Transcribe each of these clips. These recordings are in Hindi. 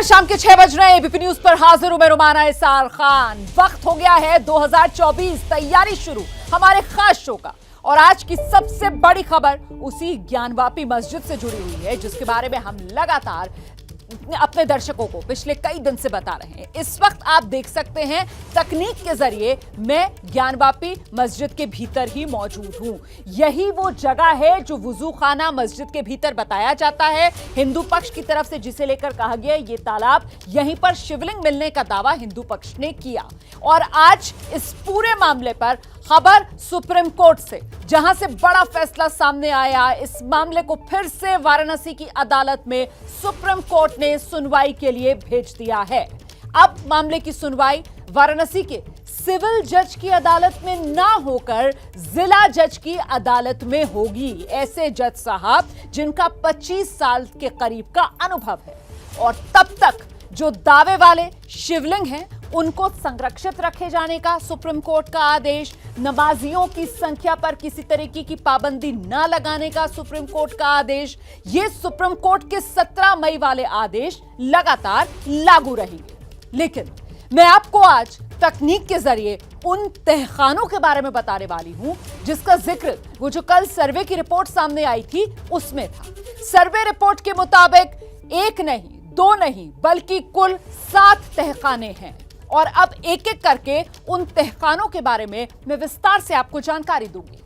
शाम के 6 बज रहे हैं। एबीपी न्यूज पर हाजिर हूं मैं रुमाना इसार खान। वक्त हो गया है 2024, तैयारी शुरू हमारे खास शो का। और आज की सबसे बड़ी खबर उसी ज्ञानवापी मस्जिद से जुड़ी हुई है, जिसके बारे में हम लगातार अपने दर्शकों को पिछले कई दिन से बता रहे हैं। इस वक्त आप देख सकते हैं तकनीक के जरिए मैं ज्ञानवापी मस्जिद के भीतर ही मौजूद हूं। यही वो जगह है जो वुजू खाना मस्जिद के भीतर बताया जाता है। हिंदू पक्ष की तरफ से जिसे लेकर कहा गया ये तालाब, यहीं पर शिवलिंग मिलने का दावा हिंदू पक्ष ने किया। और आज इस पूरे मामले पर खबर सुप्रीम कोर्ट से, जहां से बड़ा फैसला सामने आया। इस मामले को फिर से वाराणसी की अदालत में सुप्रीम कोर्ट ने सुनवाई के लिए भेज दिया है। अब मामले की सुनवाई वाराणसी के सिविल जज की अदालत में ना होकर जिला जज की अदालत में होगी। ऐसे जज साहब जिनका 25 साल के करीब का अनुभव है। और तब तक जो दावे वाले शिवलिंग हैं उनको संरक्षित रखे जाने का सुप्रीम कोर्ट का आदेश, नमाजियों की संख्या पर किसी तरीके की पाबंदी न लगाने का सुप्रीम कोर्ट का आदेश, ये सुप्रीम कोर्ट के 17 मई वाले आदेश लगातार लागू रहेंगे। लेकिन मैं आपको आज तकनीक के जरिए उन तहखानों के बारे में बताने वाली हूं जिसका जिक्र वो जो कल सर्वे की रिपोर्ट सामने आई थी उसमें था। सर्वे रिपोर्ट के मुताबिक एक नहीं, दो नहीं, बल्कि कुल 7 तहखाने हैं। और अब एक एक करके उन तहखानों के बारे में मैं विस्तार से आपको जानकारी दूंगी।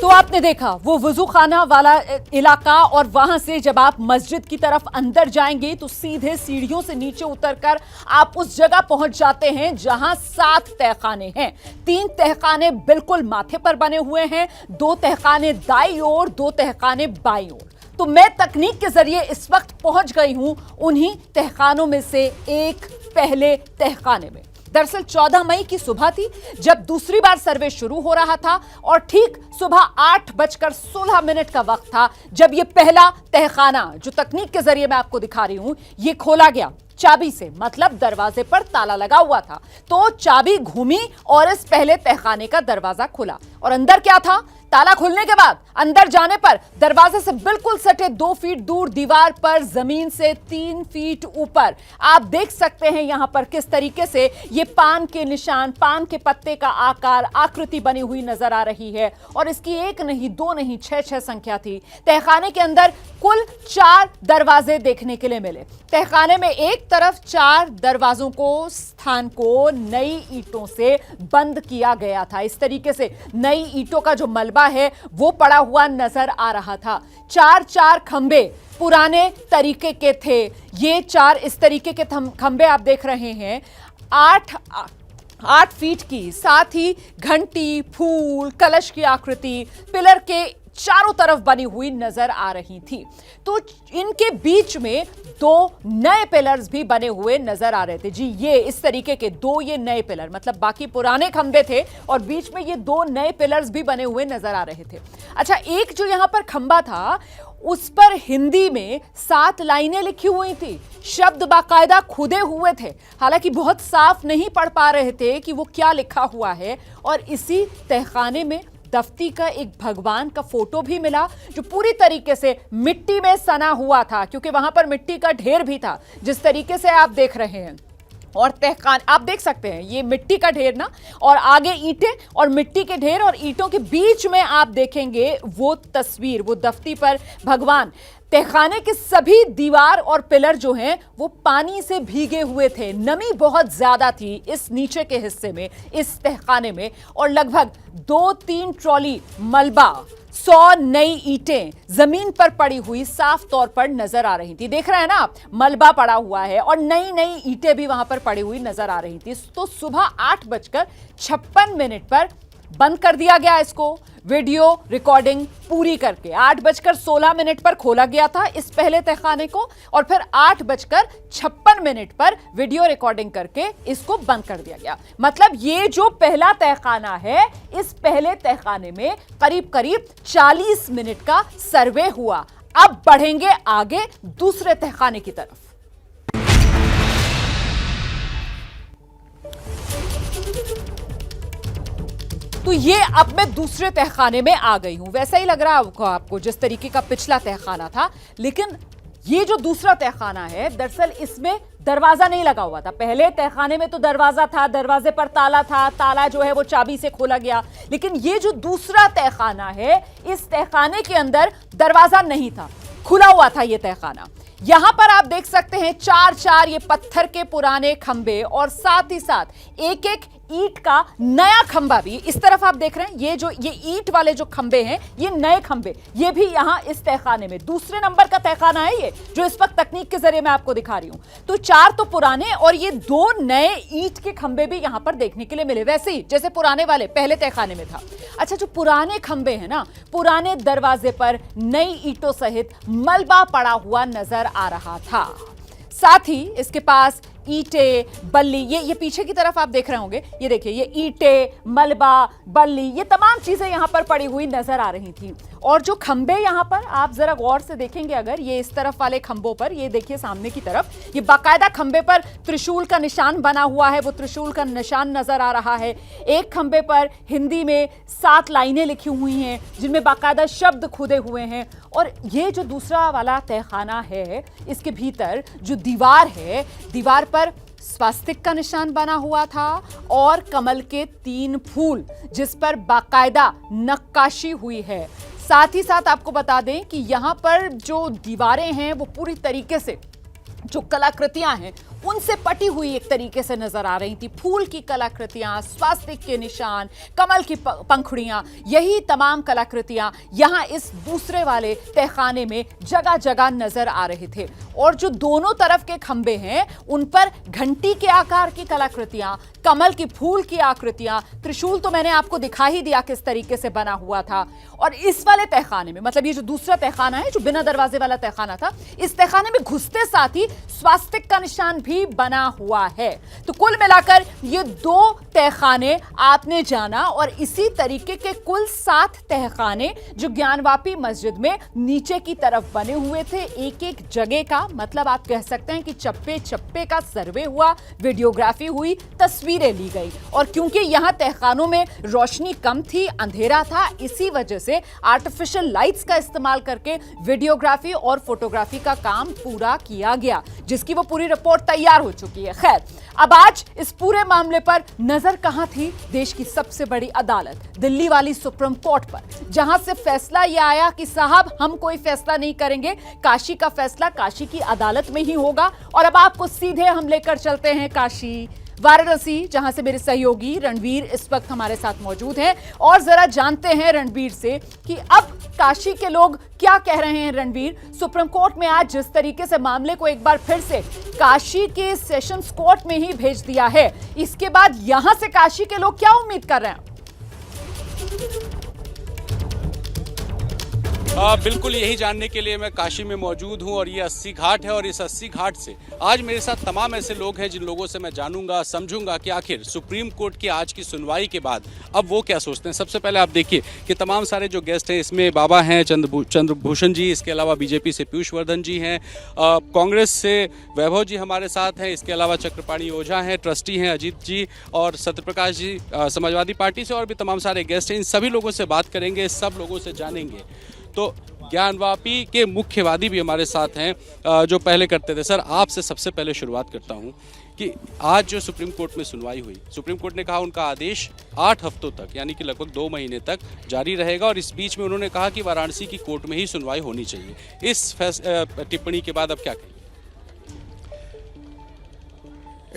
तो आपने देखा वो वुजू खाना वाला इलाका, और वहां से जब आप मस्जिद की तरफ अंदर जाएंगे तो सीधे सीढ़ियों से नीचे उतरकर आप उस जगह पहुंच जाते हैं जहां 7 तहखाने हैं। 3 तहखाने बिल्कुल माथे पर बने हुए हैं, 2 तहखाने दाईं ओर, 2 तहखाने बाईं ओर। तो मैं तकनीक के जरिए इस वक्त पहुंच गई हूं उन्हीं तहखानों में से एक पहले तहखाने में। दरअसल 14 मई की सुबह थी जब दूसरी बार सर्वे शुरू हो रहा था, और ठीक सुबह 8:16 का वक्त था जब यह पहला तहखाना, जो तकनीक के जरिए मैं आपको दिखा रही हूं, यह खोला गया चाबी से। मतलब दरवाजे पर ताला लगा हुआ था, तो चाबी घूमी और इस पहले तहखाने का दरवाजा खुला। और अंदर क्या था? ताला खुलने के बाद अंदर जाने पर दरवाजे से बिल्कुल सटे 2 फीट दूर दीवार पर जमीन से 3 फीट ऊपर आप देख सकते हैं यहां पर किस तरीके से ये पान के निशान, पान के पत्ते का आकार, आकृति बनी हुई नजर आ रही है। और इसकी 1 नहीं, 2 नहीं, 6 संख्या थी। तहखाने के अंदर कुल 4 दरवाजे देखने के लिए मिले। तहखाने में एक तरफ 4 दरवाजों को, स्थान को नई ईंटों से बंद किया गया था। इस तरीके से नई ईंटों का जो मलबा है वो पड़ा हुआ नजर आ रहा था। 4 खंबे पुराने तरीके के थे। ये 4 इस तरीके के खंबे आप देख रहे हैं, 8 फीट की, साथ ही घंटी, फूल, कलश की आकृति पिलर के चारों तरफ बनी हुई नजर आ रही थी। तो इनके बीच में 2 नए पिलर्स भी बने हुए नजर आ रहे थे। जी, ये इस तरीके के 2 ये नए पिलर, मतलब बाकी पुराने खंबे थे और बीच में ये 2 नए पिलर्स भी बने हुए नजर आ रहे थे। अच्छा, एक जो यहां पर खंबा था उस पर हिंदी में 7 लाइनें लिखी हुई थी, शब्द बाकायदा खुदे हुए थे। हालांकि बहुत साफ नहीं पढ़ पा रहे थे कि वो क्या लिखा हुआ है। और इसी तहखाने में दफ्ती का एक भगवान का फोटो भी मिला, जो पूरी तरीके से मिट्टी में सना हुआ था, क्योंकि वहां पर मिट्टी का ढेर भी था, जिस तरीके से आप देख रहे हैं। और तहखान आप देख सकते हैं, ये मिट्टी का ढेर ना, और आगे ईंटें और मिट्टी के ढेर, और ईंटों के बीच में आप देखेंगे वो तस्वीर, वो दफ्ती पर भगवान। तहखाने के सभी दीवार और पिलर जो हैं वो पानी से भीगे हुए थे। नमी बहुत ज्यादा थी इस नीचे के हिस्से में, इस तहखाने में। और लगभग 2-3 ट्रॉली मलबा, 100 नई ईंटें जमीन पर पड़ी हुई साफ तौर पर नजर आ रही थी। देख रहे हैं ना आप, मलबा पड़ा हुआ है और नई नई ईंटें भी वहां पर पड़ी हुई नजर आ रही थी। तो सुबह 8:56 पर बंद कर दिया गया इसको। वीडियो रिकॉर्डिंग पूरी करके 8:16 पर खोला गया था इस पहले तहखाने को, और फिर 8:56 पर वीडियो रिकॉर्डिंग करके इसको बंद कर दिया गया। मतलब ये जो पहला तहखाना है, इस पहले तहखाने में करीब करीब 40 मिनट का सर्वे हुआ। अब बढ़ेंगे आगे दूसरे तहखाने की तरफ। तो ये अब मैं दूसरे तहखाने में आ गई हूं। वैसा ही लग रहा है आपको जिस तरीके का पिछला तहखाना था, लेकिन ये जो दूसरा तहखाना है, दरअसल इसमें दरवाजा नहीं लगा हुआ था। पहले तहखाने में तो दरवाजा था, दरवाजे पर ताला था, ताला जो है वो चाबी से खोला गया। लेकिन ये जो दूसरा तहखाना है, इस तहखाने के अंदर दरवाजा नहीं था, खुला हुआ था ये तहखाना। यहां पर आप देख सकते हैं चार ये पत्थर के पुराने खंबे, और साथ ही साथ एक एक ईंट का नया खंबा भी। इस तरफ आप देख रहे हैं ये ईंट वाले जो खंबे हैं, ये नए खंबे, ये भी यहां इस तहखाने में दूसरे नंबर का तहखाना है ये, जो इस वक्त तकनीक के जरिए मैं आपको दिखा रही हूं। तो 4 तो पुराने और ये 2 नए ईंट के खंबे भी यहां पर देखने के लिए मिले, वैसे ही जैसे पुराने वाले पहले तहखाने में था। अच्छा, जो पुराने खंबे हैं ना, पुराने दरवाजे पर नई ईंटों सहित मलबा पड़ा हुआ नजर आ रहा था। साथ ही इसके पास ईंटें, बल्ली, ये पीछे की तरफ आप देख रहे होंगे, ये देखिए, ये ईंटें, मलबा, बल्ली, ये तमाम चीजें यहां पर पड़ी हुई नजर आ रही थी। और जो खंबे यहां पर आप जरा गौर से देखेंगे, अगर ये इस तरफ वाले खंबों पर, ये देखिए सामने की तरफ, ये बाकायदा खंबे पर त्रिशूल का निशान बना हुआ है, वो त्रिशूल का निशान नजर आ रहा है। एक खंबे पर हिंदी में 7 लाइनें लिखी हुई हैं, जिनमें बाकायदा शब्द खुदे हुए हैं। और ये जो दूसरा वाला तहखाना है, इसके भीतर जो दीवार है, दीवार पर स्वास्तिक का निशान बना हुआ था और कमल के 3 फूल, जिस पर बाकायदा नक्काशी हुई है। साथ ही साथ आपको बता दें कि यहां पर जो दीवारें हैं, वो पूरी तरीके से, जो कलाकृतियां हैं, उनसे पटी हुई एक तरीके से नजर आ रही थी। फूल की कलाकृतियां, स्वास्तिक के निशान, कमल की पंखुड़ियां, यही तमाम कलाकृतियां यहां इस दूसरे वाले तहखाने में जगह जगह नजर आ रहे थे। और जो दोनों तरफ के खंबे हैं, उन पर घंटी के आकार की कलाकृतियां, कमल की फूल की आकृतियां, त्रिशूल तो मैंने आपको दिखा ही दिया किस तरीके से बना हुआ था। और इस वाले तहखाने में, मतलब ये जो दूसरा तहखाना है, जो बिना दरवाजे वाला तहखाना था, इस तहखाने में घुसते साथ ही स्वास्तिक का निशान भी बना हुआ है। तो कुल मिलाकर ये 2 तहखाने आपने जाना, और इसी तरीके के कुल 7 तहखाने जो ज्ञानवापी मस्जिद में नीचे की तरफ बने हुए थे। एक एक जगह का, मतलब आप कह सकते हैं कि चप्पे चप्पे का सर्वे हुआ, वीडियोग्राफी हुई, तस्वीरें ली गई। और क्योंकि यहां तहखानों में रोशनी कम थी, अंधेरा था, इसी वजह से आर्टिफिशियल लाइट्स का इस्तेमाल करके वीडियोग्राफी और फोटोग्राफी का काम पूरा किया गया, जिसकी वो पूरी रिपोर्ट तैयार हो चुकी है। खैर, अब आज इस पूरे मामले पर नजर कहां थी? देश की सबसे बड़ी अदालत, दिल्ली वाली सुप्रीम कोर्ट पर, जहां से फैसला यह आया कि साहब, हम कोई फैसला नहीं करेंगे, काशी का फैसला काशी की अदालत में ही होगा। और अब आपको सीधे हम लेकर चलते हैं काशी, वाराणसी, जहां से मेरे सहयोगी रणवीर इस वक्त हमारे साथ मौजूद हैं, और जरा जानते हैं रणवीर से कि अब काशी के लोग क्या कह रहे हैं। रणवीर, सुप्रीम कोर्ट में आज जिस तरीके से मामले को एक बार फिर से काशी के सेशंस कोर्ट में ही भेज दिया है, इसके बाद यहां से काशी के लोग क्या उम्मीद कर रहे हैं? बिल्कुल यही जानने के लिए मैं काशी में मौजूद हूं, और ये 80 घाट है, और इस 80 घाट से आज मेरे साथ तमाम ऐसे लोग हैं जिन लोगों से मैं जानूंगा, समझूंगा कि आखिर सुप्रीम कोर्ट की आज की सुनवाई के बाद अब वो क्या सोचते हैं। सबसे पहले आप देखिए कि तमाम सारे जो गेस्ट हैं, इसमें बाबा हैं चंद्रभूषण जी, इसके अलावा बीजेपी से पीयूष वर्धन जी हैं, कांग्रेस से वैभव जी हमारे साथ हैं, इसके अलावा चक्रपाणी ओझा हैं, ट्रस्टी हैं अजीत जी, और सत्यप्रकाश जी समाजवादी पार्टी से, और भी तमाम सारे गेस्ट हैं। इन सभी लोगों से बात करेंगे, सब लोगों से जानेंगे। तो ज्ञानवापी के मुख्यवादी भी हमारे साथ हैं जो पहले करते थे। सर, आपसे सबसे पहले शुरुआत करता हूं कि आज जो सुप्रीम कोर्ट में सुनवाई हुई, सुप्रीम कोर्ट ने कहा उनका आदेश 8 हफ्तों तक, यानी कि लगभग 2 महीने तक जारी रहेगा, और इस बीच में उन्होंने कहा कि वाराणसी की कोर्ट में ही सुनवाई होनी चाहिए। इस टिप्पणी के बाद अब क्या कहें?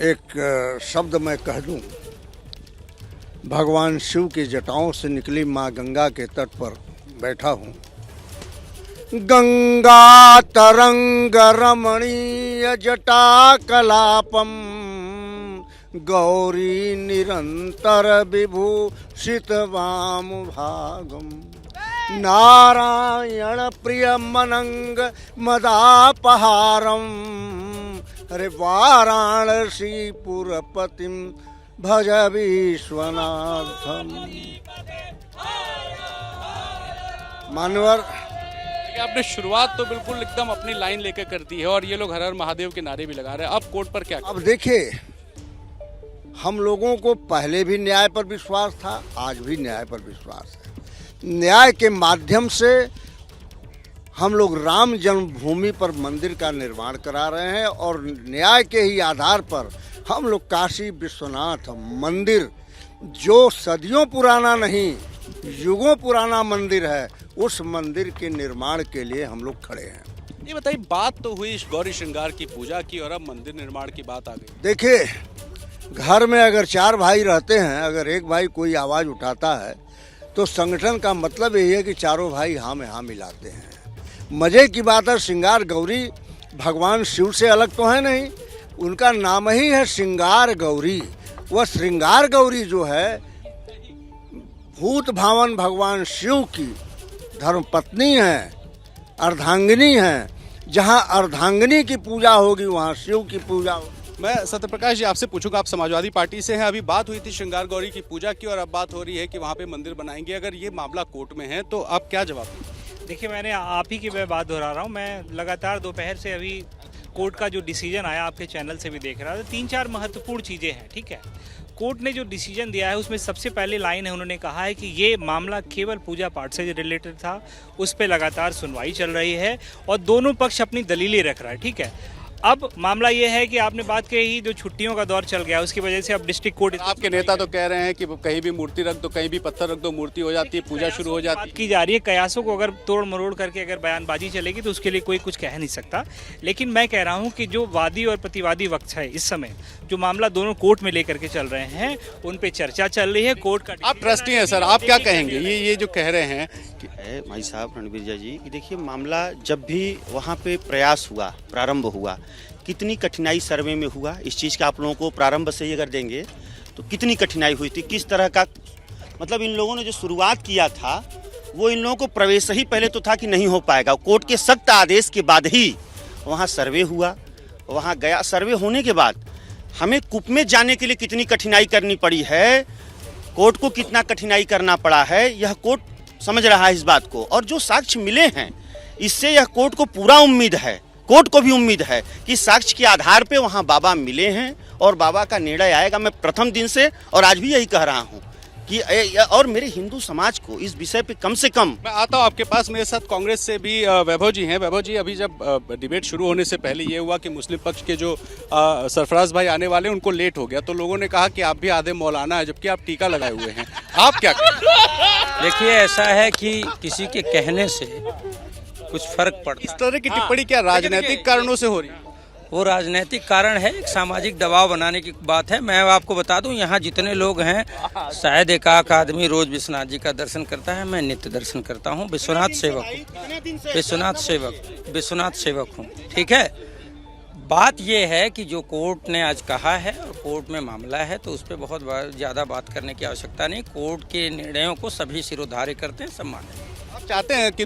एक शब्द मैं कह दूं, भगवान शिव की जटाओं से निकली माँ गंगा के तट पर बैठा हूं। गंगा तरंग रमणीय जटा कलापम, गौरी निरंतर विभूषित वाम भागम नारायण प्रिय मनंग मदापहारम अरे वाराणसी पुरपतिम भज विश्वनाथम। मानवर आपने शुरुआत तो बिल्कुल एकदम अपनी लाइन लेकर कर दी है और ये लोग हर हर महादेव के नारे भी लगा रहे हैं। अब कोर्ट पर क्या? अब देखिए, हम लोगों को पहले भी न्याय पर विश्वास था, आज भी न्याय पर विश्वास है। न्याय के माध्यम से हम लोग राम जन्मभूमि पर मंदिर का निर्माण करा रहे हैं और न्याय के ही आधार पर हम लोग काशी विश्वनाथ मंदिर, जो सदियों पुराना नहीं युगों पुराना मंदिर है, उस मंदिर के निर्माण के लिए हम लोग खड़े हैं। ये बताइए, बात तो हुई गौरी श्रृंगार की पूजा की और अब मंदिर निर्माण की बात आ गई। देखिए, घर में अगर 4 भाई रहते हैं, अगर एक भाई कोई आवाज़ उठाता है तो संगठन का मतलब यही है कि चारों भाई हाँ में हाँ मिलाते हैं। मजे की बात है, श्रृंगार गौरी भगवान शिव से अलग तो है नहीं, उनका नाम ही है श्रृंगार गौरी। वह श्रृंगार गौरी जो है भूत भावन भगवान शिव की धर्मपत्नी है, अर्धांगिनी है। जहाँ अर्धांगिनी की पूजा होगी वहाँ शिव की पूजा होगी। मैं सत्यप्रकाश जी आपसे पूछूंगा, आप समाजवादी पार्टी से हैं। अभी बात हुई थी श्रृंगार गौरी की पूजा की और अब बात हो रही है कि वहाँ पे मंदिर बनाएंगे। अगर ये मामला कोर्ट में है तो आप क्या जवाब देंगे? देखिए, मैंने आप ही की मैं बात दोहरा रहा हूँ। मैं लगातार दोपहर से अभी कोर्ट का जो डिसीजन आया आपके चैनल से भी देख रहा था। 3-4 महत्वपूर्ण चीज़ें हैं, ठीक है। कोर्ट ने जो डिसीजन दिया है उसमें सबसे पहले लाइन है, उन्होंने कहा है कि ये मामला केवल पूजा पाठ से रिलेटेड था, उस पर लगातार सुनवाई चल रही है और दोनों पक्ष अपनी दलीलें रख रहा है, ठीक है। अब मामला ये है कि आपने बात कही, जो छुट्टियों का दौर चल गया उसकी वजह से अब डिस्ट्रिक्ट कोर्ट, आपके नेता तो कह रहे हैं कि कहीं भी मूर्ति रख दो, कहीं भी पत्थर रख दो, मूर्ति हो जाती है, पूजा शुरू हो जाती है। बात की जा रही है कयासों को अगर तोड़ मरोड़ करके अगर बयानबाजी चलेगी तो उसके लिए कोई कुछ कह नहीं सकता। लेकिन मैं कह रहा हूँ कि जो वादी और प्रतिवादी वक्त है, इस समय जो मामला दोनों कोर्ट में लेकर के चल रहे हैं उन पे चर्चा चल रही है। कोर्ट का आप ट्रस्टी हैं सर, आप क्या कहेंगे? ये जो कह रहे हैं भाई साहब रणवीर जी कि देखिए, मामला जब भी वहाँ पे प्रयास हुआ, प्रारंभ हुआ, कितनी कठिनाई सर्वे में हुआ, इस चीज़ का आप लोगों को प्रारंभ से ही अगर देंगे तो कितनी कठिनाई हुई थी, किस तरह का, मतलब इन लोगों ने जो शुरुआत किया था वो इन लोगों को प्रवेश ही पहले तो था कि नहीं हो पाएगा। कोर्ट के सख्त आदेश के बाद ही वहाँ सर्वे हुआ, वहाँ गया। सर्वे होने के बाद हमें कूप में जाने के लिए कितनी कठिनाई करनी पड़ी है, कोर्ट को कितना कठिनाई करना पड़ा है, यह कोर्ट समझ रहा है इस बात को। और जो साक्ष्य मिले हैं इससे यह कोर्ट को पूरा उम्मीद है, कोर्ट को भी उम्मीद है कि साक्ष्य के आधार पे वहाँ बाबा मिले हैं और बाबा का निर्णय आएगा। मैं प्रथम दिन से और आज भी यही कह रहा हूँ कि और मेरे हिंदू समाज को इस विषय पे कम से कम। मैं आता हूँ आपके पास, मेरे साथ कांग्रेस से भी वैभव जी हैं। वैभव जी, अभी जब डिबेट शुरू होने से पहले ये हुआ कि मुस्लिम पक्ष के जो सरफराज भाई आने वाले उनको लेट हो गया, तो लोगों ने कहा कि आप भी आधे मौलाना है, जबकि आप टीका लगाए हुए हैं। आप क्या कहें? देखिए, ऐसा है कि किसी के कहने से कुछ फर्क पड़ता है। इस तरह की टिप्पणी क्या राजनीतिक कारणों से हो रही है? वो राजनीतिक कारण है, एक सामाजिक दबाव बनाने की बात है। मैं आपको बता दूं, यहाँ जितने लोग हैं, शायद एक आदमी रोज विश्वनाथ जी का दर्शन करता है। मैं नित्य दर्शन करता हूँ, विश्वनाथ सेवक हूँ, विश्वनाथ सेवक हूँ, ठीक है। बात ये है कि जो कोर्ट ने आज कहा है और कोर्ट में मामला है तो उस पर बहुत ज़्यादा बात करने की आवश्यकता नहीं। कोर्ट के निर्णयों को सभी सिरोधार्य करते हैं, सम्मान है। आप चाहते हैं कि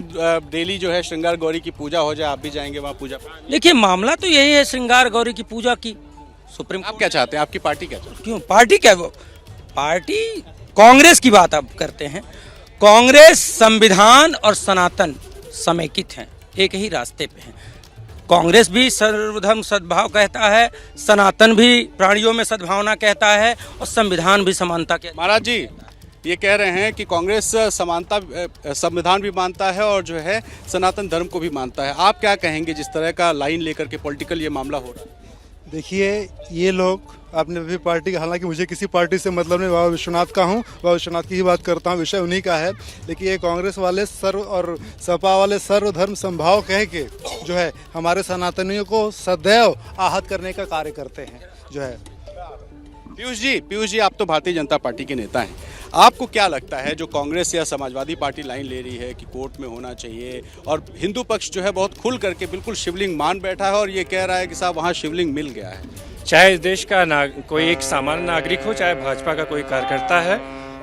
डेली जो है श्रृंगार गौरी की पूजा हो जाए, आप भी जाएंगे वहाँ पूजा? देखिए, मामला तो यही है श्रृंगार गौरी की पूजा की। सुप्रीम आप क्या चाहते हैं? आपकी पार्टी क्या चाहती है? क्यों पार्टी क्या, पार्टी कांग्रेस की बात आप करते हैं। कांग्रेस संविधान और सनातन समेकित हैं, एक ही रास्ते पे हैं। कांग्रेस भी सर्वधर्म सद्भाव कहता है, सनातन भी प्राणियों में सद्भावना कहता है और संविधान भी समानता के। महाराज जी ये कह रहे हैं कि कांग्रेस समानता संविधान भी मानता है और जो है सनातन धर्म को भी मानता है। आप क्या कहेंगे जिस तरह का लाइन लेकर के पॉलिटिकल ये मामला हो रहा है? देखिए, ये लोग अपने भी पार्टी का, हालांकि मुझे किसी पार्टी से मतलब नहीं, बाबा विश्वनाथ का हूँ, बाबा विश्वनाथ की ही बात करता हूँ, विषय उन्हीं का है। लेकिन ये कांग्रेस वाले सर्व और सपा वाले सर्वधर्म संभाव कह के जो है हमारे सनातनियों को सदैव आहत करने का कार्य करते हैं जो है। पीयूष जी, आप तो भारतीय जनता पार्टी के नेता हैं, आपको क्या लगता है जो कांग्रेस या समाजवादी पार्टी लाइन ले रही है कि कोर्ट में होना चाहिए और हिंदू पक्ष जो है बहुत खुल करके बिल्कुल शिवलिंग मान बैठा है और ये कह रहा है कि साहब वहाँ शिवलिंग मिल गया है, चाहे इस देश का कोई एक सामान्य नागरिक हो, चाहे भाजपा का कोई कार्यकर्ता है,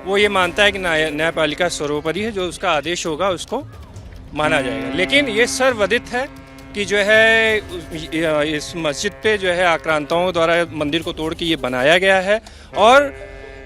वो ये मानता है कि न्यायपालिका सर्वोपरि है, जो उसका आदेश होगा उसको माना जाएगा। लेकिन ये सर्वविदित है कि जो है इस मस्जिद पे जो है आक्रांताओं द्वारा मंदिर को तोड़ के ये बनाया गया है, और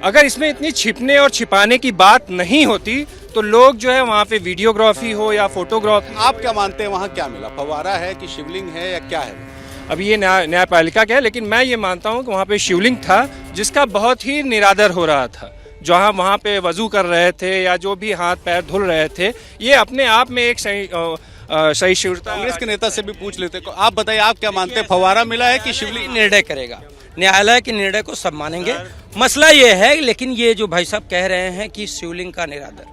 अगर इसमें इतनी छिपने और छिपाने की बात नहीं होती तो लोग जो है वहाँ पे वीडियोग्राफी हो या फोटोग्राफी। आप क्या मानते हैं वहाँ क्या मिला? फव्वारा है कि शिवलिंग है या क्या है? अब ये न्यायपालिका का है, लेकिन मैं ये मानता हूँ कि वहाँ पे शिवलिंग था जिसका बहुत ही निरादर हो रहा था। जहाँ वहाँ पे वजू कर रहे थे या जो भी हाथ पैर धुल रहे थे, ये अपने आप में एक सहिष्णुता। कांग्रेस के नेता से भी पूछ लेते। आप बताइए, आप क्या मानते हैं, फव्वारा मिला है कि शिवलिंग? निर्णय करेगा, न्यायालय के निर्णय को सब मानेंगे। मसला ये है, लेकिन ये जो भाई साहब कह रहे हैं कि शिवलिंग का निरादर,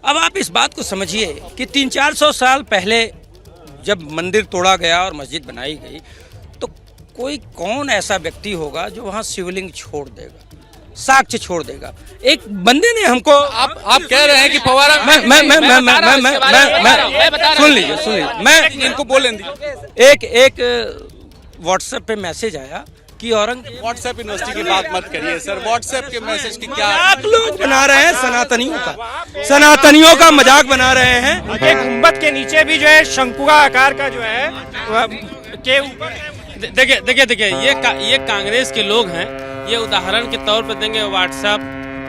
अब आप इस बात को समझिए कि 300-400 साल पहले जब मंदिर तोड़ा गया और मस्जिद बनाई गई, तो कौन ऐसा व्यक्ति होगा जो वहाँ शिवलिंग छोड़ देगा, साक्ष्य छोड़ देगा? एक बंदे ने हमको, आप कह रहे हैं कि फव्वारा। सुन लीजिए, मैं इनको बोल लेंगे। एक व्हाट्सएप पे मैसेज आया कि औरंगजेब। व्हाट्सएप यूनिवर्सिटी की बात मत करिए सर, व्हाट्सएप के मैसेज की क्या आप लोग बना रहे हैं, सनातनियों का मजाक बना रहे हैं। एक गुंबद के नीचे भी जो है शंकुआ आकार का जो है के ऊपर। देखिए ये कांग्रेस के लोग हैं, ये उदाहरण के तौर पर देंगे व्हाट्सएप,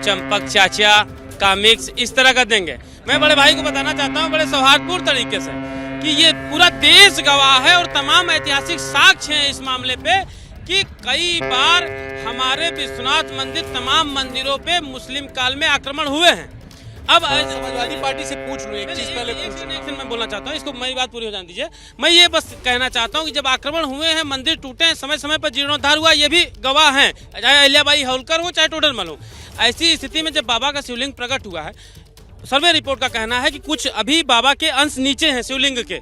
चंपक चाचा, कॉमिक्स, इस तरह का देंगे। मैं बड़े भाई को बताना चाहता हूँ बड़े सौहार्दपूर्ण तरीके से कि ये पूरा देश गवाह है और तमाम ऐतिहासिक साक्ष्य हैं इस मामले पे कि कई बार हमारे विश्वनाथ मंदिर, तमाम मंदिरों पे मुस्लिम काल में आक्रमण हुए हैं। अब समाजवादी पार्टी से पूछ लो, एक चीज पहले मैं बोलना चाहता हूँ, इसको मेरी बात पूरी हो जाने दीजिए। मैं ये बस कहना चाहता हूँ कि जब आक्रमण हुए हैं, मंदिर टूटे हैं, समय समय पर जीर्णोद्धार हुआ, ये भी गवाह हैं, चाहे अहिल्याबाई होलकर हो चाहे टोडरमल हो। ऐसी स्थिति में जब बाबा का शिवलिंग प्रकट हुआ है, सर्वे रिपोर्ट का कहना है कि कुछ अभी बाबा के अंश नीचे हैं शिवलिंग के,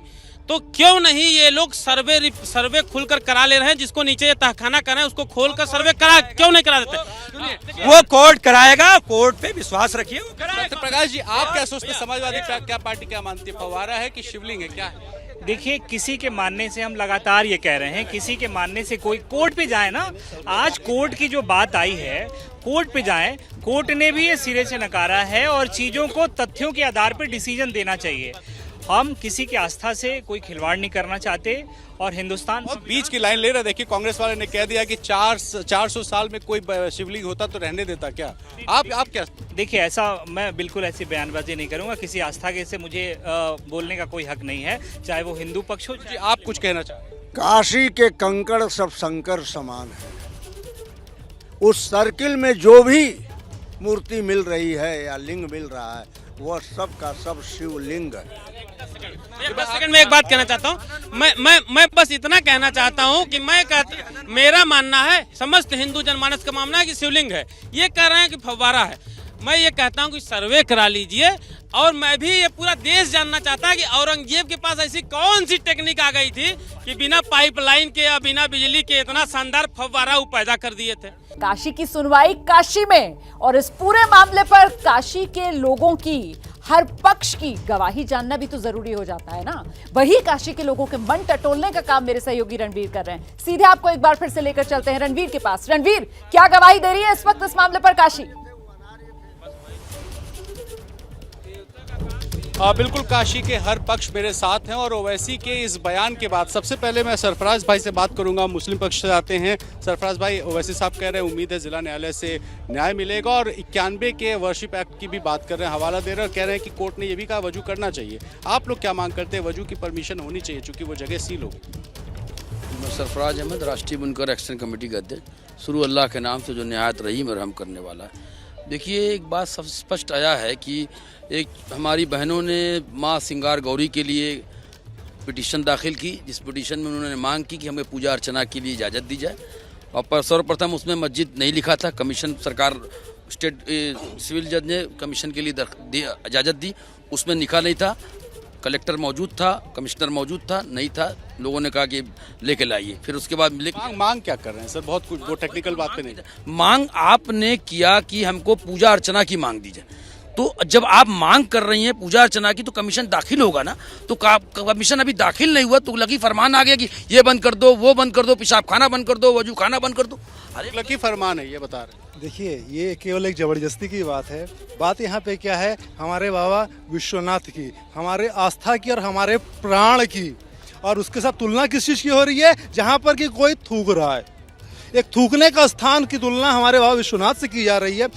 तो क्यों नहीं ये लोग सर्वे खुलकर करा ले रहे हैं? जिसको नीचे ये तहखाना कर रहे हैं उसको खोलकर सर्वे क्यों नहीं करा देते? वो कोर्ट कराएगा, कोर्ट पे विश्वास रखिए। प्रकाश जी, आप क्या सोचते हैं? समाजवादी क्या पार्टी क्या मानती है, फव्वारा है कि शिवलिंग है, क्या है? देखिए, किसी के मानने से, हम लगातार ये कह रहे हैं, किसी के मानने से कोई कोर्ट पे जाए ना। आज कोर्ट की जो बात आई है, कोर्ट पे जाए, कोर्ट ने भी ये सिरे से नकारा है और चीजों को तथ्यों के आधार पर डिसीजन देना चाहिए। हम किसी की आस्था से कोई खिलवाड़ नहीं करना चाहते और हिंदुस्तान बीच की लाइन ले रहे। देखिए, कांग्रेस वाले ने कह दिया कि 400 साल में कोई शिवलिंग होता तो रहने देता क्या? आप क्या? देखिए, ऐसा मैं बिल्कुल ऐसी बयानबाजी नहीं करूंगा। किसी आस्था के से मुझे बोलने का कोई हक नहीं है, चाहे वो हिंदू पक्ष हो। आप कुछ कहना चाहते? काशी के कंकड़ सब शंकर समान है। उस सर्किल में जो भी मूर्ति मिल रही है या लिंग मिल रहा है, वह सब का सब शिवलिंग है। सेकंड में एक बात कहना चाहता हूँ, मैं बस इतना कहना चाहता हूँ कि मेरा मानना है, समस्त हिंदू जनमानस का मानना है कि शिवलिंग है। ये कह रहे हैं कि फव्वारा है। मैं ये कहता हूँ कि सर्वे करा लीजिए, और मैं भी ये पूरा देश जानना चाहता है कि औरंगजेब के पास ऐसी कौन सी टेक्निक आ गई थी कि बिना पाइपलाइन के या बिना बिजली के इतना शानदार फव्वारा वो पैदा कर दिए थे। काशी की सुनवाई काशी में, और इस पूरे मामले पर काशी के लोगों की, हर पक्ष की गवाही जानना भी तो जरूरी हो जाता है ना। वही काशी के लोगों के मन टटोलने का काम मेरे सहयोगी रणवीर कर रहे हैं। सीधे आपको एक बार फिर से लेकर चलते हैं रणवीर के पास। रणवीर, क्या गवाही दे रही है इस वक्त इस मामले पर काशी? बिल्कुल, काशी के हर पक्ष मेरे साथ हैं, और ओवैसी के इस बयान के बाद सबसे पहले मैं सरफराज भाई से बात करूंगा। मुस्लिम पक्ष से आते हैं। सरफराज भाई, ओवैसी साहब कह रहे हैं उम्मीद है जिला न्यायालय से न्याय मिलेगा, और 91 के वर्शिप एक्ट की भी बात कर रहे हैं, हवाला दे रहे हैं, और कह रहे हैं कि कोर्ट ने यह भी कहा वजू करना चाहिए। आप लोग क्या मांग करते हैं? वजू की परमिशन होनी चाहिए चूंकि वो जगह सील होगी। मैं सरफराज अहमद, राष्ट्रीय बुनकर एक्शन कमेटी का अध्यक्ष। शुरू अल्लाह के नाम से जो निहायत रहीम और रहम करने वाला है। देखिए, एक बात सब स्पष्ट आया है कि एक हमारी बहनों ने माँ सिंगार गौरी के लिए पिटीशन दाखिल की, जिस पिटीशन में उन्होंने मांग की कि हमें पूजा अर्चना के लिए इजाज़त दी जाए, और सर्वप्रथम उसमें मस्जिद नहीं लिखा था। कमीशन सरकार स्टेट सिविल जज ने कमीशन के लिए इजाज़त दी, उसमें लिखा नहीं था। कलेक्टर मौजूद था, कमिश्नर मौजूद था, नहीं था, लोगों ने कहा कि लेके लाइए। फिर उसके बाद मांग क्या कर रहे हैं सर? बहुत कुछ, वो टेक्निकल बात पे नहीं। मांग आपने किया कि हमको पूजा अर्चना की मांग दी जाए, तो जब आप मांग कर रही हैं पूजा अर्चना की तो कमीशन दाखिल होगा ना। तो कमीशन अभी दाखिल नहीं हुआ, तुगलकी फरमान आ गया कि ये बंद कर दो, वो बंद कर दो, पेशाब खाना बंद कर दो, वजू खाना बंद कर दो। तुगलकी फरमान है ये बता रहे हैं। देखिए, ये केवल एक जबरदस्ती की बात है। बात यहाँ पे क्या है, हमारे बाबा विश्वनाथ की, हमारे आस्था की और हमारे प्राण की, और उसके साथ तुलना किस चीज़ की हो रही है, जहाँ पर कि कोई थूक रहा है। एक थूकने का स्थान की तुलना हमारे बाबा विश्वनाथ से की जा रही है।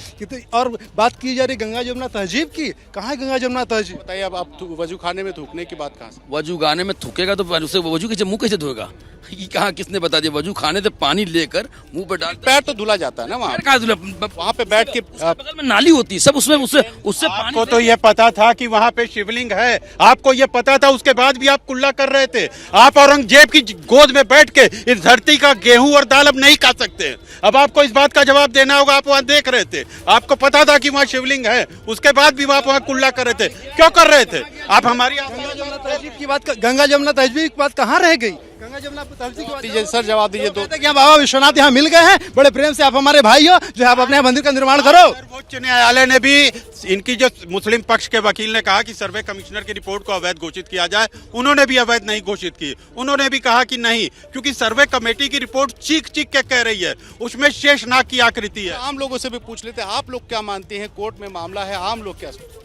और बात की जा रही गंगा जमुना तहजीब की, कहाँ है गंगा जमुना तहजीब? बताइए, अब वजू खाने में थूकने की बात कहाँ से? वजू गाने में थूकेगा तो उसे वजू कैसे, मुंह कैसे धोएगा? ये कहाँ, किसने बता दिया? वजू खाने से पानी लेकर मुंह पे डाल, पैर तो धुला जाता है ना वहाँ। कहाँ धुला? वहाँ पे बैठ के बगल में नाली होती है, सब उसमें उससे आपको तो ये पता था कि वहाँ पे शिवलिंग है, आपको ये पता था, उसके बाद भी आप कुल्ला कर रहे थे। आप औरंगजेब की गोद में बैठ के इस धरती का गेहूं और दाल अब नहीं खा सकते। अब आपको इस बात का जवाब देना होगा। आप वहाँ देख रहे थे, आपको पता था कि वहाँ शिवलिंग है, उसके बाद भी आप वहाँ कुल्ला कर रहे थे। क्यों कर रहे थे आप? हमारी गंगा जमुना तहजीब की बात, गंगा जमुना तहजीब की बात कहाँ रह गई? गंगा जमुना तहजीब की बात सर जवाब दीजिए। तो यहाँ बाबा विश्वनाथ यहाँ मिल गए हैं, बड़े प्रेम से आप हमारे भाई हो, जो आप अपने मंदिर का निर्माण करो। सर्वोच्च न्यायालय ने भी इनकी, जो मुस्लिम पक्ष के वकील ने कहा कि सर्वे कमिश्नर की रिपोर्ट को अवैध घोषित किया जाए, उन्होंने भी अवैध नहीं घोषित की। उन्होंने भी कहा कि नहीं, क्योंकि सर्वे कमेटी की रिपोर्ट चीख चीख के कह रही है, उसमें शेषनाग की आकृति है। आम लोगों से भी पूछ लेते हैं, आप लोग क्या मानते हैं? कोर्ट में मामला है, आम लोग क्या सोचते हैं?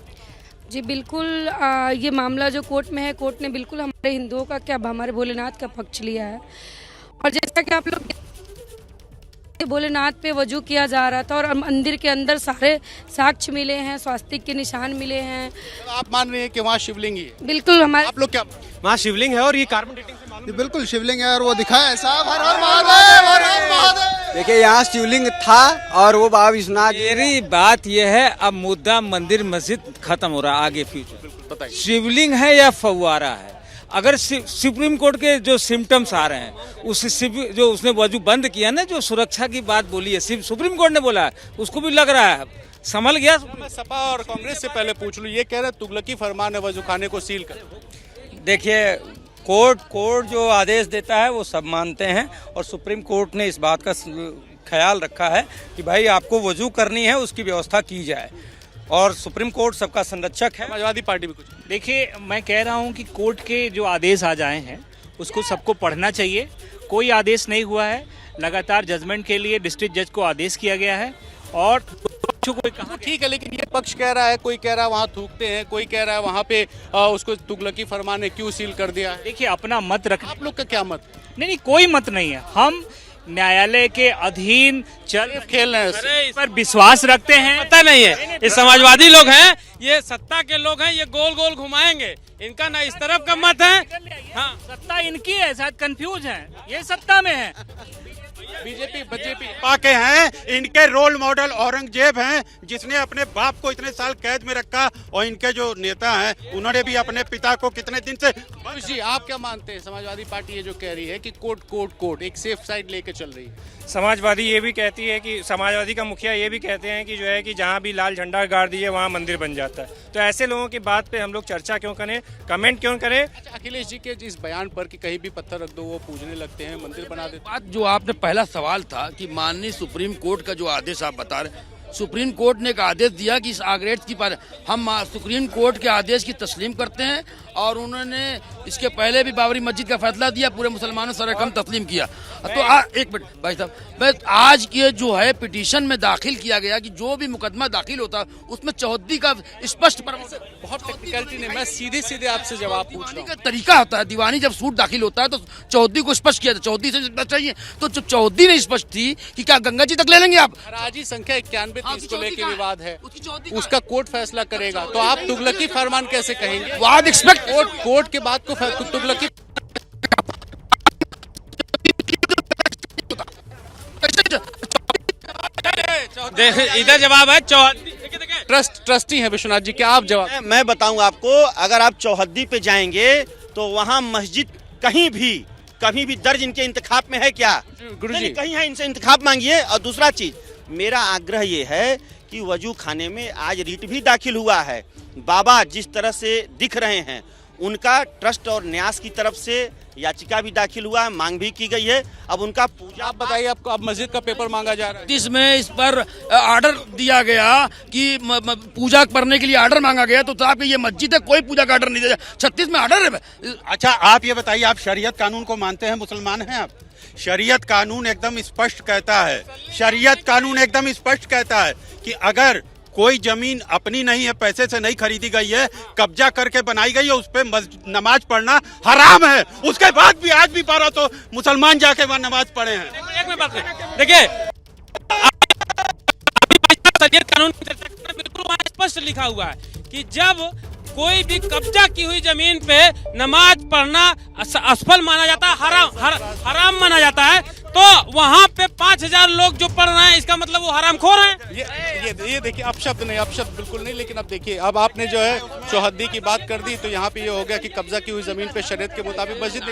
जी बिल्कुल, ये मामला जो कोर्ट में है, कोर्ट ने बिल्कुल हमारे हिंदुओं का, क्या हमारे भोलेनाथ का पक्ष लिया है। और जैसा कि आप लोग भोलेनाथ पे वजू किया जा रहा था और मंदिर के अंदर सारे साक्ष्य मिले हैं, स्वास्तिक के निशान मिले हैं। आप मान रहे हैं कि वहाँ शिवलिंग ही है? बिल्कुल, हमारे आप लोग क्या? वहाँ शिवलिंग है और ये कार्बन डेटिंग से मालूम। बिल्कुल शिवलिंग है और वो दिखाया है साहब। देखिए, यहाँ शिवलिंग था और वो बाबा विश्वनाथ। मेरी बात ये है, अब मुद्दा मंदिर मस्जिद खत्म हो रहा है, आगे फ्यूचर बताइए, शिवलिंग है या फव्वारा है? अगर सुप्रीम कोर्ट के जो सिम्टम्स आ रहे हैं, उस जो उसने वजू बंद किया ना, जो सुरक्षा की बात बोली है, सुप्रीम कोर्ट ने बोला है, उसको भी लग रहा है संभल गया। मैं सपा और कांग्रेस से पहले पूछ लूं, ये कह रहे तुगलकी फरमान है वजू खाने को सील कर। देखिए, कोर्ट जो आदेश देता है वो सब मानते हैं, और सुप्रीम कोर्ट ने इस बात का ख्याल रखा है कि भाई आपको वजू करनी है, उसकी व्यवस्था की जाए, और सुप्रीम कोर्ट सबका संरक्षक है। समाजवादी पार्टी भी कुछ? देखिए, मैं कह रहा हूं कि कोर्ट के जो आदेश आ जाए हैं उसको सबको पढ़ना चाहिए। कोई आदेश नहीं हुआ है, लगातार जजमेंट के लिए डिस्ट्रिक्ट जज को आदेश किया गया है, और कोई कहा ठीक है, लेकिन ये पक्ष कह रहा है, कोई कह रहा है वहाँ थूकते हैं, कोई कह रहा है वहाँ पे उसको तुगलकी फरमान ने क्यों सील कर दिया है। देखिए, अपना मत रख। आप लोग का क्या मत? नहीं, कोई मत नहीं है। हम न्यायालय के अधीन चल खेल रहे हैं, इस पर विश्वास रखते हैं। पता नहीं है, ये समाजवादी लोग हैं, ये सत्ता के लोग हैं, ये गोल गोल घुमाएंगे। इनका ना इस तरफ का मत है। हाँ, सत्ता इनकी है, शायद कंफ्यूज है, ये सत्ता में है। बीजेपी के हैं, इनके रोल मॉडल औरंगजेब हैं, जिसने अपने बाप को इतने साल कैद में रखा, और इनके जो नेता हैं उन्होंने भी अपने पिता को कितने दिन से। जी, आप क्या मानते हैं? समाजवादी पार्टी ये जो कह रही है कि कोर्ट एक सेफ साइड लेके चल रही है। समाजवादी ये भी कहती है कि, समाजवादी का मुखिया ये भी कहते हैं कि जो है कि जहाँ भी लाल झंडा गाड़ दीजिए वहाँ मंदिर बन जाता है। तो ऐसे लोगों की बात पे हम लोग चर्चा क्यों करें, कमेंट क्यों करें? अच्छा, अखिलेश जी के इस बयान पर कि कहीं भी पत्थर रख दो वो पूजने लगते हैं, मंदिर बना देते। बात जो आपने पहला सवाल था कि माननीय सुप्रीम कोर्ट का जो आदेश आप बता रहे, सुप्रीम कोर्ट ने एक आदेश दिया कि इस आग्रेड की पर हम सुप्रीम कोर्ट के आदेश की तस्लीम करते हैं, और उन्होंने इसके पहले भी बाबरी मस्जिद का फैसला दिया, पूरे मुसलमानों से रकम तस्लीम किया। तो एक मिनट भाई साहब, मैं आज के जो है पिटीशन में दाखिल किया गया कि जो भी मुकदमा दाखिल होता उसमें चौहद्दी का स्पष्ट बहुत टेक्निकलिटी नहीं, मैं सीधे आपसे जवाब पूछ रहा हूं। तरीका होता है, दीवानी जब सूट दाखिल होता है तो चौहद्दी को स्पष्ट किया, चौहद्दी से चाहिए, तो जब चौहद्दी नहीं स्पष्ट थी कि क्या गंगा जी तक ले लेंगे आप? राजी संख्या 91 को लेकर विवाद है, उसका कोर्ट फैसला करेगा, तो आप तुगलकी फरमान कैसे कहेंगे? वाद एक्सपेक्ट कोर्ट के बाद को तुगलकी। इधर जवाब है ट्रस्टी है विश्वनाथ जी, क्या आप जवाब? मैं बताऊं आपको, अगर आप चौहद्दी पे जाएंगे तो वहाँ मस्जिद कहीं भी कभी भी दर्ज इनके इंतखाब में है क्या? गुरुजी कहीं है, इनसे इंतखाब मांगिए। और दूसरा चीज, मेरा आग्रह ये है कि वजू खाने में आज रीट भी दाखिल हुआ है। बाबा जिस तरह से दिख रहे हैं उनका ट्रस्ट और न्यास की तरफ से याचिका भी दाखिल हुआ है, मांग भी की गई है। अब उनका पूजा, आप बताइए, आपको अब मस्जिद का पेपर मांगा जा रहा है। इसमें इस पर ऑर्डर दिया गया कि पूजा करने के लिए ऑर्डर मांगा गया, तो साहब ये मस्जिद है, कोई पूजा का ऑर्डर नहीं दिया। 36 में ऑर्डर है। अच्छा, आप ये बताइए, आप शरीयत कानून को मानते हैं? मुसलमान हैं आप? शरीयत कानून एकदम स्पष्ट कहता है, शरीयत कानून एकदम स्पष्ट कहता है कि अगर कोई जमीन अपनी नहीं है, पैसे से नहीं खरीदी गई है, कब्जा करके बनाई गई है, उस पर नमाज पढ़ना हराम है। उसके बाद भी आज भी 1200 मुसलमान जाके वहां नमाज पढ़े हैं। एक में बात देखिए, शरीयत कानून की चर्चा करें, बिल्कुल वहाँ स्पष्ट लिखा हुआ है कि जब कोई भी कब्जा की हुई जमीन पे नमाज पढ़ना असफल माना जाता है, हराम माना जाता है, तो वहाँ पे 5000 लोग जो पढ़ रहे हैं, इसका मतलब वो हरामखोर हैं। ये देखिए, अपशब्द नहीं, अपशब्द बिल्कुल नहीं। लेकिन अब देखिए, अब आपने जो है चौहद्दी की बात कर दी, तो यहाँ पे ये हो गया कि कब्जा की हुई जमीन पे शरीयत के मुताबिक मस्जिद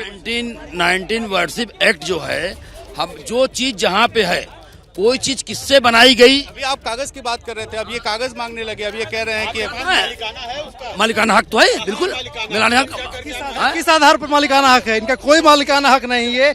19 वर्शिप एक्ट जो है, हम जो चीज जहाँ पे है, कोई चीज किससे बनाई गई। अभी आप कागज की बात कर रहे थे, अब ये कागज मांगने लगे, अब ये कह रहे हैं कि मालिकाना हक तो है, बिल्कुल मालिकाना हक। किस आधार पर मालिकाना हक है? इनका कोई मालिकाना हक नहीं है।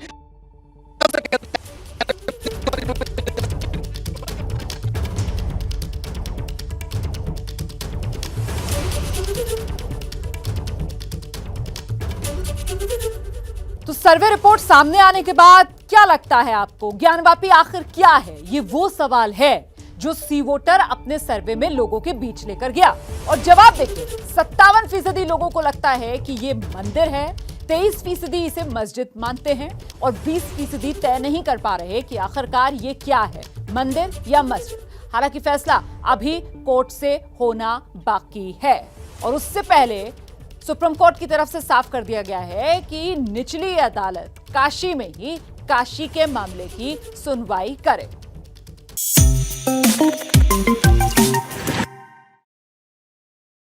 तो सर्वे रिपोर्ट सामने आने के बाद क्या लगता है आपको, ज्ञानवापी आखिर क्या है? ये वो सवाल है जो सी वोटर अपने सर्वे में लोगों के बीच लेकर गया, और जवाब देखिए, 57% लोगों को लगता है कि ये मंदिर है, 23% इसे मस्जिद मानते हैं, और 20% तय नहीं कर पा रहे कि आखिरकार ये क्या है, मंदिर या मस्जिद। हालांकि फैसला अभी कोर्ट से होना बाकी है, और उससे पहले सुप्रीम कोर्ट की तरफ से साफ कर दिया गया है कि निचली अदालत काशी में ही काशी के मामले की सुनवाई करे।